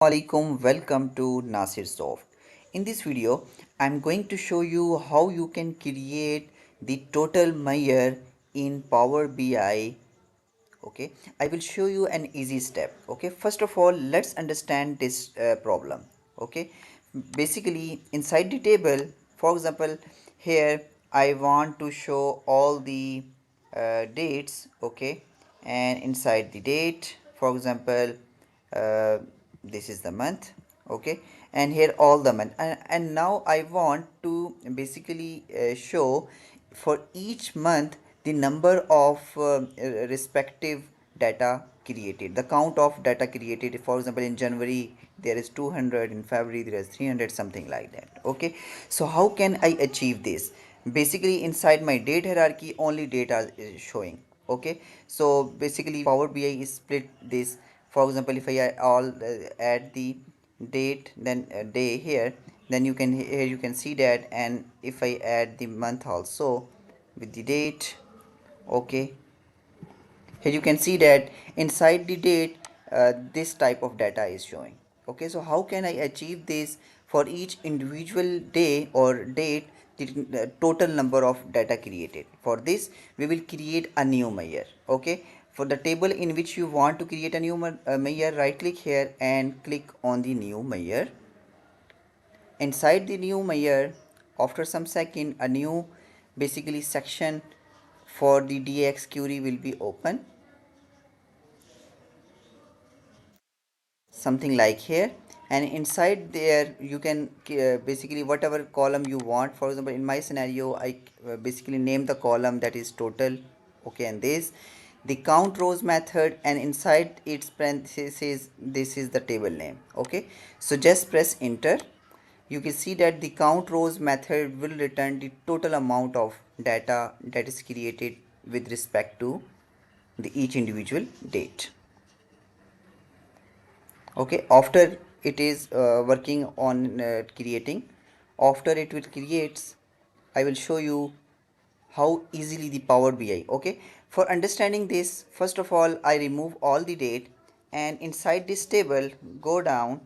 Alaikum, welcome to Nasir Soft. In this video, I'm going to show you how you can create the total measure in Power BI. Okay, I will show you an easy step. Okay, first of all, let's understand this problem. Okay, basically inside the table, for example, here I want to show all the dates. Okay, and inside the date, for example, uh, this is the month. Okay, and here all the month, and now I want to basically show for each month the number of respective data created, the count of data created. For example, in January there is 200, in February there is 300, something like that. Okay, so how can I achieve this? Basically inside my date hierarchy only data is showing. Okay, so basically Power BI is split this. For example, if I add the date, then day here, then here you can see that, and if I add the month also with the date. Okay, here you can see that inside the date this type of data is showing. Okay, so how can I achieve this for each individual day or date, the total number of data created? For this we will create a new measure. Okay, for the table in which you want to create a new measure, right click here and click on the new measure. Inside the new measure, after some second, a new basically section for the DX query will be open, something like here. And inside there you can basically whatever column you want. For example, in my scenario I basically name the column that is total. Okay, and this the count rows method, and inside its parentheses this is the table name. Okay, so just press enter. You can see that the count rows method will return the total amount of data that is created with respect to the each individual date. Okay, after it is working on creating, after it will creates, I will show you how easily the Power BI. Okay, for understanding this, first of all I remove all the date, and inside this table go down,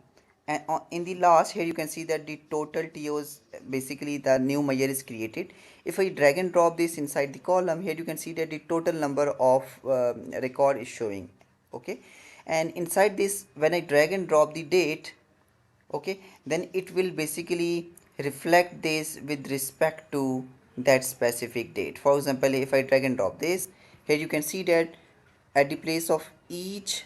and in the last here you can see that the total TOs, basically the new measure is created. If I drag and drop this inside the column, here you can see that the total number of record is showing. Okay, and inside this when I drag and drop the date, okay, then it will basically reflect this with respect to that specific date. For example, if I drag and drop this, here you can see that at the place of each,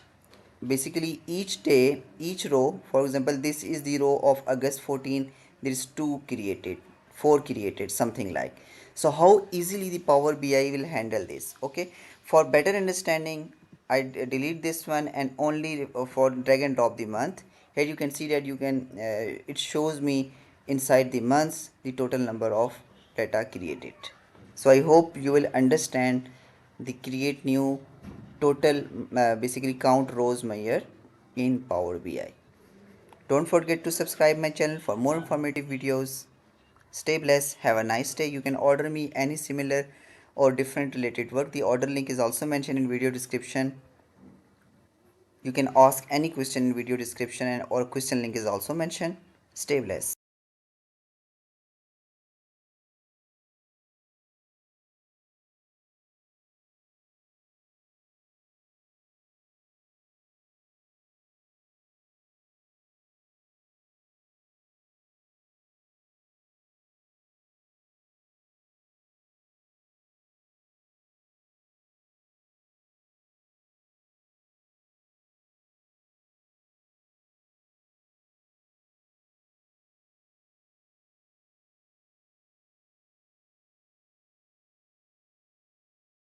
basically each day, each row, for example this is the row of August 14, there is 2 created, 4 created, something like. So how easily the Power BI will handle this? Okay, for better understanding I delete this one and only for drag and drop the month. Here you can see that you can it shows me inside the months the total number of data created. So I hope you will understand the create new total basically count rows measure in Power BI. Don't forget to subscribe my channel for more informative videos. Stay blessed, have a nice day. You can order me any similar or different related work. The order link is also mentioned in video description. You can ask any question in video description, and or question link is also mentioned. Stay blessed.